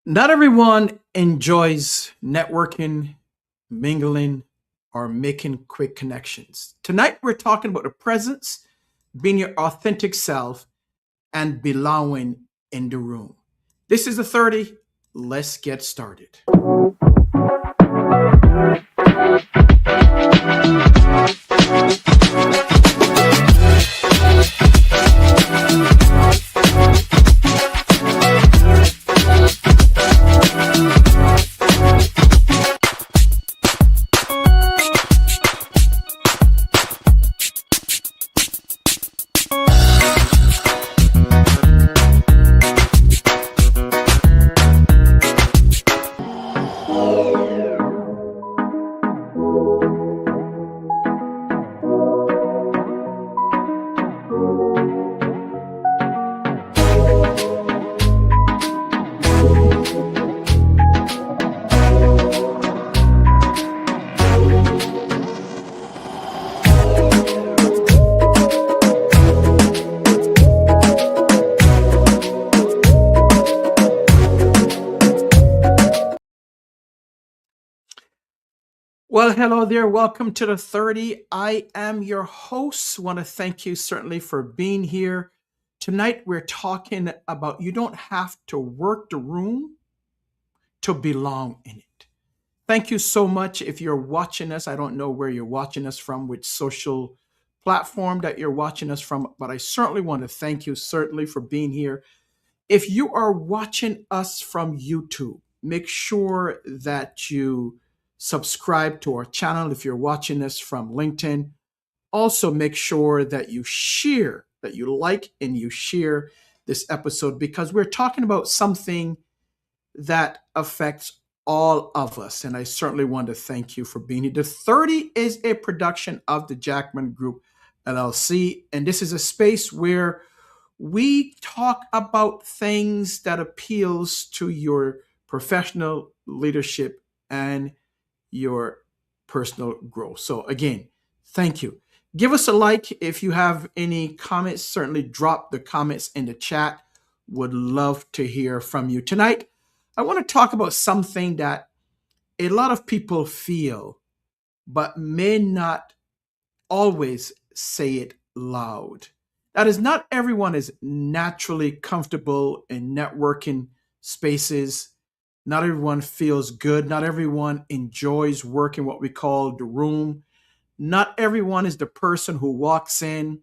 Not everyone enjoys networking, mingling, or making quick connections. Tonight, we're talking about the presence, being your authentic self, and belonging in the room. This is the 30. Let's get started. Well, hello there. Welcome to the 30. I am your host. Want to thank you certainly for being here. Tonight, we're talking about you don't have to work the room to belong in it. Thank you so much. If you're watching us, I don't know where you're watching us from, which social platform that you're watching us from, but I certainly want to thank you certainly for being here. If you are watching us from YouTube, make sure that you subscribe to our channel. If you're watching us from LinkedIn, also make sure that you share, that you like and you share this episode because we're talking about something that affects all of us. And I certainly want to thank you for being here. The 30 is a production of the Jackman Group, LLC. And this is a space where we talk about things that appeals to your professional leadership and your personal growth. So again, thank you. Give us a like. If you have any comments, certainly drop the comments in the chat. Would love to hear from you. Tonight, I want to talk about something that a lot of people feel, but may not always say it loud. That is, not everyone is naturally comfortable in networking spaces. Not everyone feels good. Not everyone enjoys working what we call the room. Not everyone is the person who walks in,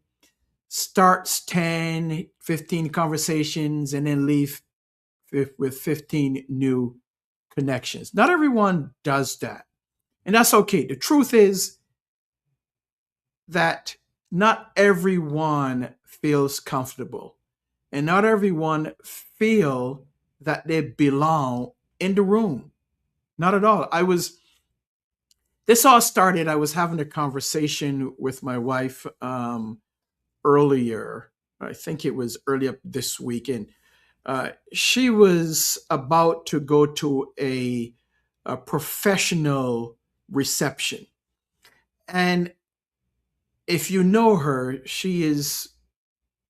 starts 10, 15 conversations, and then leave with 15 new connections. Not everyone does that. And that's okay. The truth is that not everyone feels comfortable and not everyone feel that they belong in the room. Not at all. This all started, I was having a conversation with my wife earlier. I think it was earlier this week. And she was about to go to a professional reception. And if you know her, she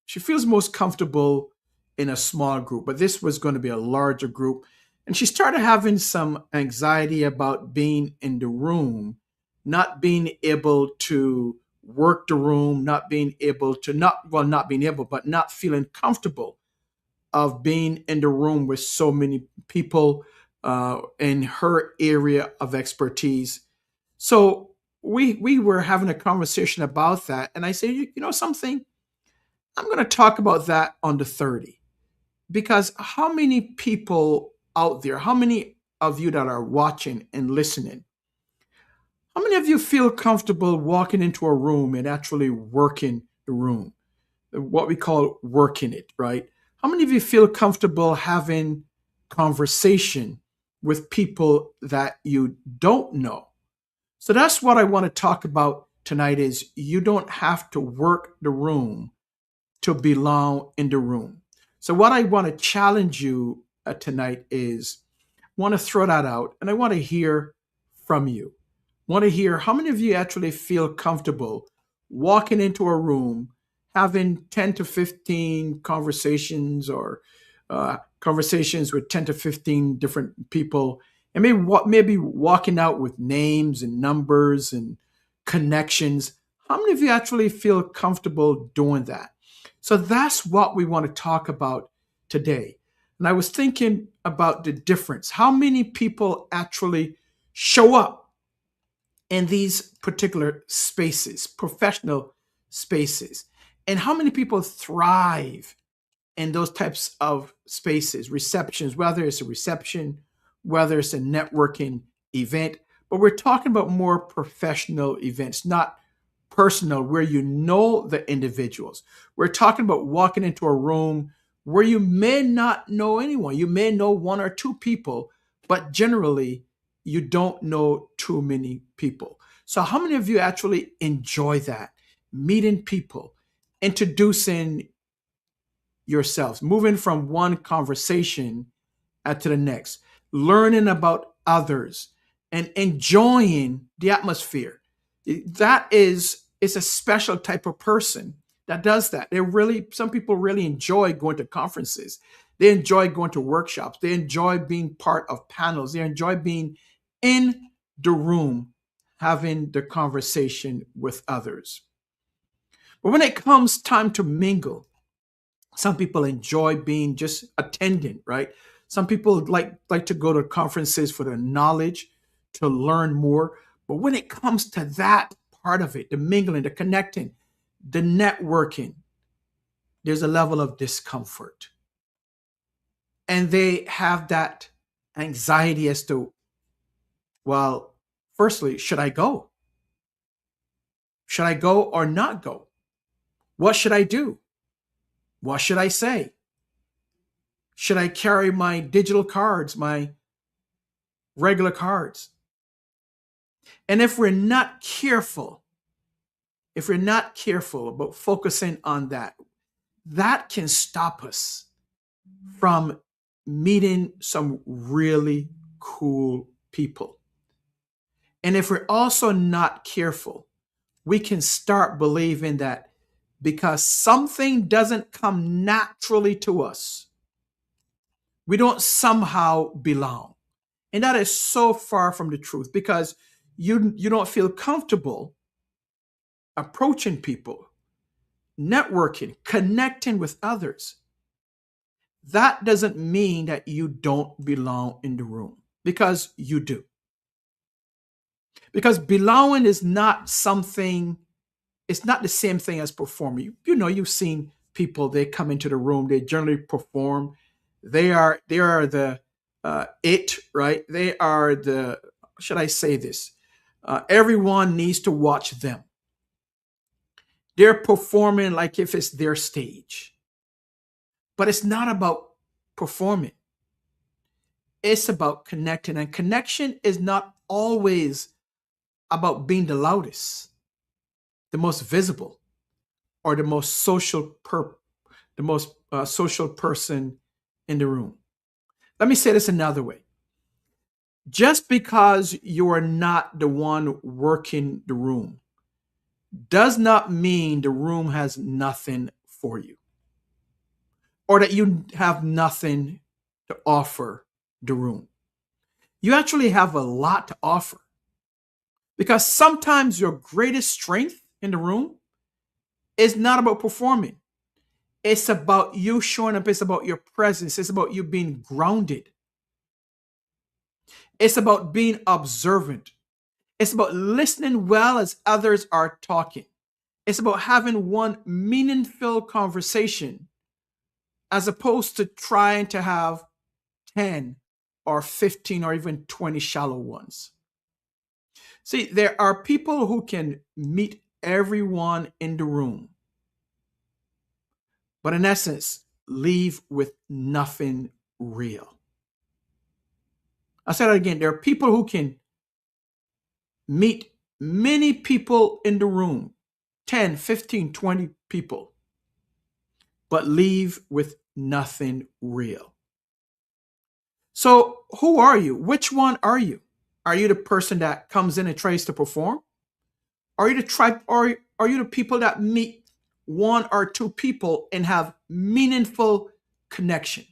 feels most comfortable in a small group, but this was going to be a larger group. And she started having some anxiety about being in the room, not being able to work the room, not being able to, not being able, but not feeling comfortable of being in the room with so many people in her area of expertise. So we were having a conversation about that. And I said, you know something? I'm going to talk about that on the 30. Because how many people out there, how many of you that are watching and listening, How many of you feel comfortable walking into a room and actually working the room? What we call working it, right? How many of you feel comfortable having conversation with people that you don't know? So that's what I want to talk about tonight is you don't have to work the room to belong in the room. So what I want to challenge you tonight is want to throw that out and I want to hear from you. Want to hear how many of you actually feel comfortable walking into a room, having 10 to 15 conversations or conversations with 10 to 15 different people, and maybe walking out with names and numbers and connections. How many of you actually feel comfortable doing that? So that's what we want to talk about today. And I was thinking about the difference. How many people actually show up in these particular spaces, professional spaces? And how many people thrive in those types of spaces, receptions, whether it's a reception, whether it's a networking event? But we're talking about more professional events, not personal, where you know the individuals. We're talking about walking into a room where you may not know anyone. You may know one or two people, but generally you don't know too many people. So, how many of you actually enjoy that? Meeting people, introducing yourselves, moving from one conversation to the next, learning about others, and enjoying the atmosphere. That is a special type of person that does that. Some people really enjoy going to conferences. They enjoy going to workshops. They enjoy being part of panels. They enjoy being in the room, having the conversation with others. But when it comes time to mingle, some people enjoy being just attending, right? Some people like to go to conferences for the knowledge, to learn more. But when it comes to that part of it, the mingling, the connecting, the networking, there's a level of discomfort. And they have that anxiety as to, well, firstly, should I go? Should I go or not go? What should I do? What should I say? Should I carry my digital cards, my regular cards? And if we're not careful about focusing on that, that can stop us from meeting some really cool people. And if we're also not careful, we can start believing that because something doesn't come naturally to us, we don't somehow belong. And that is so far from the truth because you don't feel comfortable approaching people, networking, connecting with others. That doesn't mean that you don't belong in the room because you do. Because belonging is not something, it's not the same thing as performing. You've seen people, they come into the room, they generally perform. They are the it, right? They are the, should I say this? Everyone needs to watch them. They're performing like if it's their stage. But it's not about performing. It's about connecting. And connection is not always about being the loudest, the most visible, or the most social person in the room. Let me say this another way. Just because you are not the one working the room does not mean the room has nothing for you or that you have nothing to offer the room. You actually have a lot to offer because sometimes your greatest strength in the room is not about performing. It's about you showing up. It's about your presence. It's about you being grounded. It's about being observant. It's about listening well as others are talking. It's about having one meaningful conversation as opposed to trying to have 10 or 15 or even 20 shallow ones. See, there are people who can meet everyone in the room, but in essence, leave with nothing real. I said it again. There are people who can meet many people in the room, 10, 15, 20 people, but leave with nothing real. So, who are you? Which one are you? Are you the person that comes in and tries to perform? Are you the tribe? Are you the people that meet one or two people and have meaningful connection?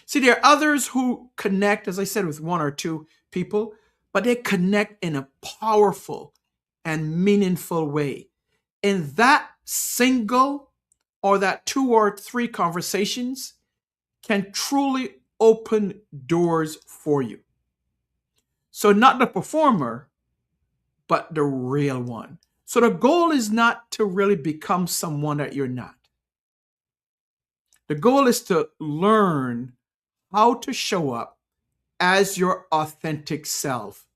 See, there are others who connect, as I said, with one or two people, but they connect in a powerful and meaningful way. In that single or that two or three conversations can truly open doors for you. So, not the performer, but the real one. So, the goal is not to really become someone that you're not. The goal is to learn how to show up as your authentic self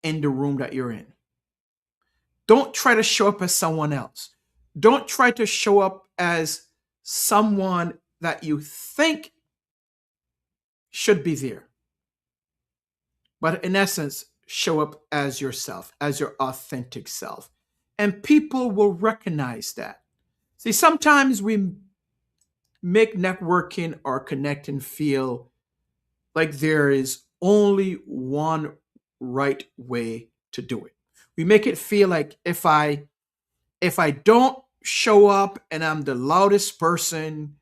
in the room that you're in. Don't try to show up as someone else. Don't try to show up as someone that you think should be there. But in essence, show up as yourself, as your authentic self. And people will recognize that. See, sometimes we make networking or connecting feel like there is only one right way to do it. We make it feel like if I don't show up and I'm the loudest person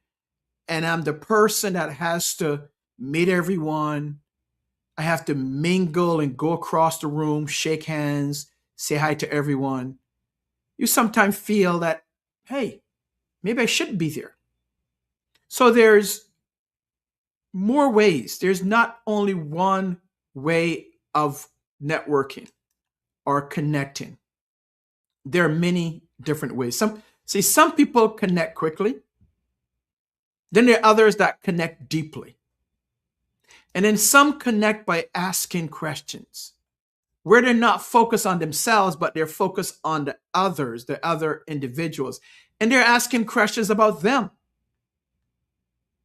and I'm the person that has to meet everyone, I have to mingle and go across the room, shake hands, say hi to everyone. You sometimes feel that, hey, maybe I shouldn't be there. So there's more ways. There's not only one way of networking or connecting. There are many different ways. Some people connect quickly. Then there are others that connect deeply. And then some connect by asking questions where they're not focused on themselves, but they're focused on the others, the other individuals. And they're asking questions about them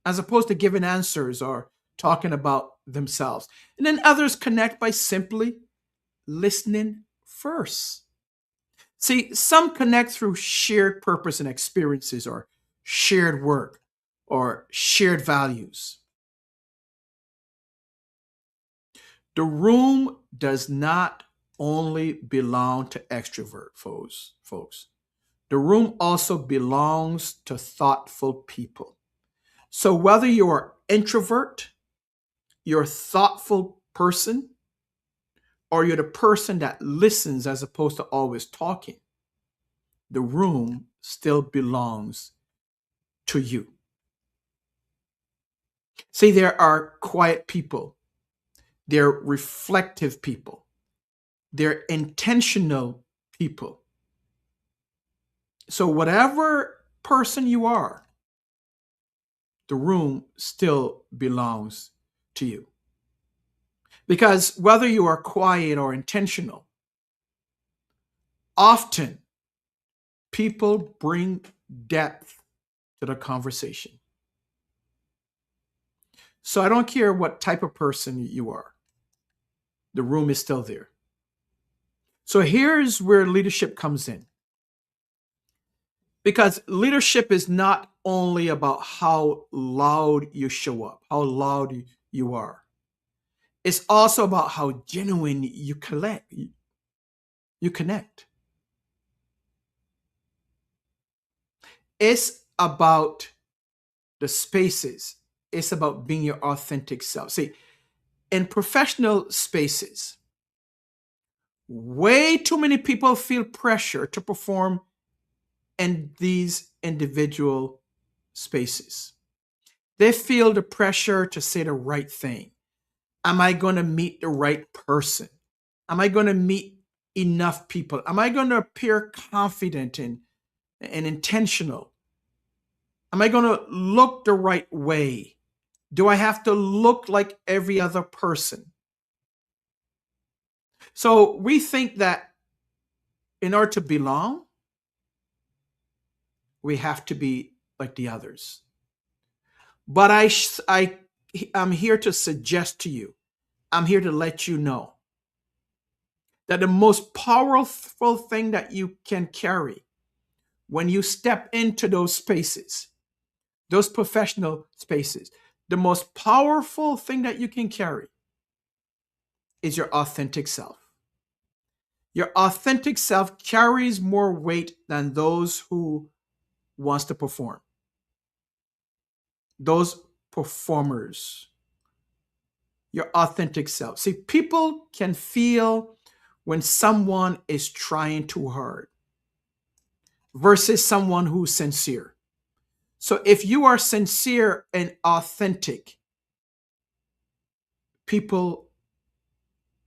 as opposed to giving answers or talking about themselves. And then others connect by simply listening first. See, some connect through shared purpose and experiences or shared work or shared values. The room does not only belong to extrovert folks. The room also belongs to thoughtful people. So whether you're an introvert, you're a thoughtful person, or you're the person that listens as opposed to always talking, the room still belongs to you. See, there are quiet people, there are reflective people, there are intentional people. So, whatever person you are, the room still belongs to you. Because whether you are quiet or intentional, often people bring depth to the conversation. So I don't care what type of person you are, the room is still there. So here's where leadership comes in. Because leadership is not only about how loud you show up, how loud you are. It's also about how genuine you connect. It's about the spaces. It's about being your authentic self. See, in professional spaces, way too many people feel pressure to perform in these individual spaces. They feel the pressure to say the right thing. Am I going to meet the right person? Am I going to meet enough people? Am I going to appear confident and intentional? Am I going to look the right way? Do I have to look like every other person? So we think that in order to belong, we have to be like the others. But I'm here to suggest to you, I'm here to let you know that the most powerful thing that you can carry when you step into those spaces, those professional spaces, the most powerful thing that you can carry is your authentic self. Your authentic self carries more weight than those who wants to perform. Those performers, your authentic self. See, people can feel when someone is trying too hard versus someone who's sincere. So if you are sincere and authentic, people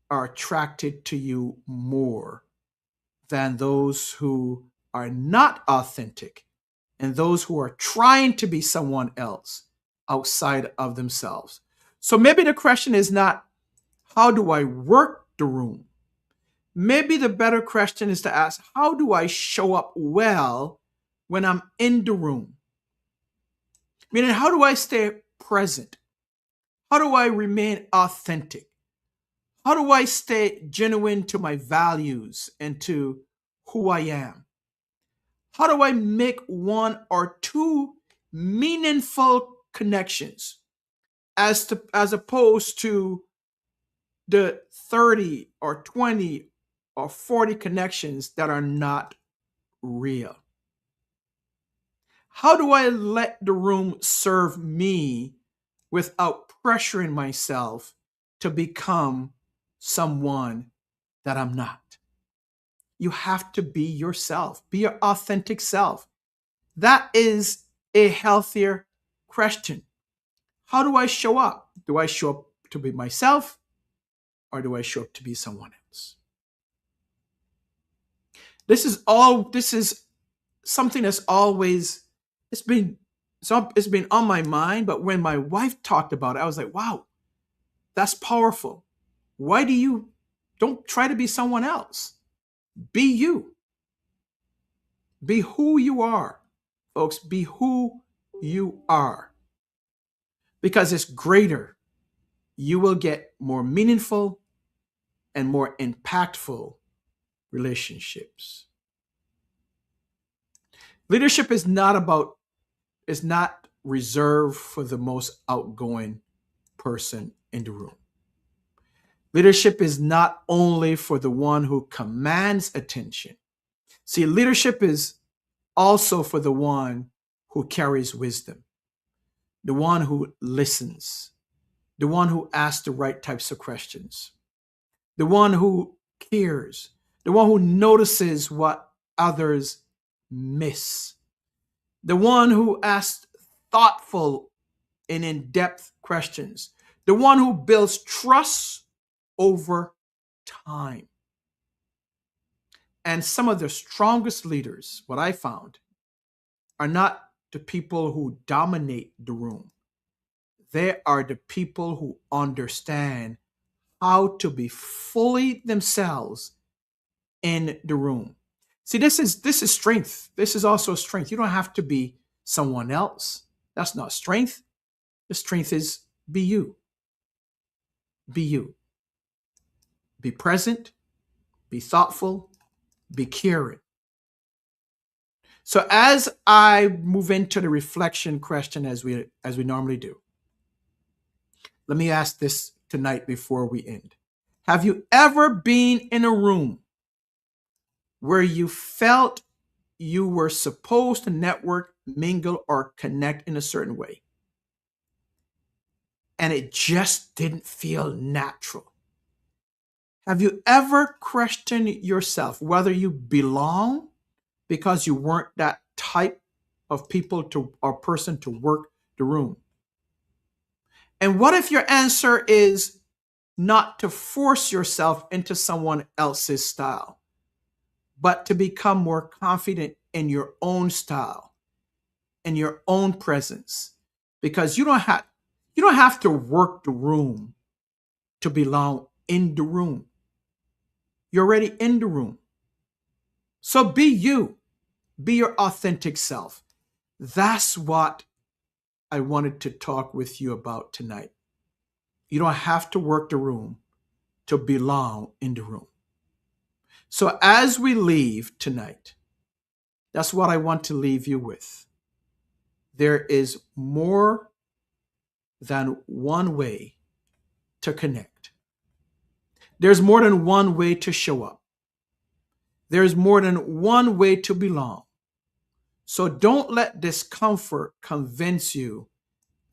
are attracted to you more than those who are not authentic and those who are trying to be someone else outside of themselves. So maybe the question is not, how do I work the room? Maybe the better question is to ask, how do I show up well when I'm in the room? Meaning, how do I stay present? How do I remain authentic? How do I stay genuine to my values and to who I am? How do I make one or two meaningful connections as opposed to the 30 or 20 or 40 connections that are not real? How do I let the room serve me without pressuring myself to become someone that I'm not? You have to be yourself, be your authentic self. That is a healthier question. How do I show up? Do I show up to be myself or do I show up to be someone else? This is something that's always it's been it's been on my mind, but when my wife talked about it, I was like, wow, that's powerful. Why do you don't try to be someone else? Be you. Be who you are. Folks, be who you are. Because it's greater. You will get more meaningful and more impactful relationships. Leadership is not reserved for the most outgoing person in the room. Leadership is not only for the one who commands attention. See, leadership is also for the one who carries wisdom, the one who listens, the one who asks the right types of questions, the one who cares, the one who notices what others miss, the one who asks thoughtful and in depth questions, the one who builds trust over time. And some of the strongest leaders, what I found, are not the people who dominate the room. They are the people who understand how to be fully themselves in the room. See, this is strength. This is also strength. You don't have to be someone else. That's not strength. The strength is be you. Be you. Be present, be thoughtful, be caring. So as I move into the reflection question as we normally do, let me ask this tonight before we end. Have you ever been in a room where you felt you were supposed to network, mingle, or connect in a certain way, and it just didn't feel natural? Have you ever questioned yourself whether you belong because you weren't that type of people to or person to work the room? And what if your answer is not to force yourself into someone else's style, but to become more confident in your own style and your own presence? Because you don't have to work the room to belong in the room. You're already in the room. So be you. Be your authentic self. That's what I wanted to talk with you about tonight. You don't have to work the room to belong in the room. So as we leave tonight, that's what I want to leave you with. There is more than one way to connect. There's more than one way to show up. There's more than one way to belong. So don't let discomfort convince you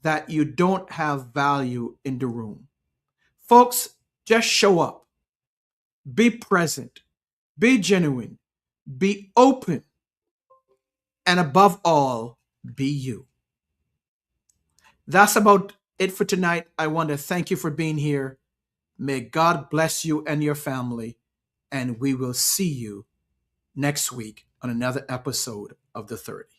that you don't have value in the room. Folks, just show up. Be present. Be genuine. Be open. And above all, be you. That's about it for tonight. I want to thank you for being here. May God bless you and your family. And we will see you next week on another episode of The 30.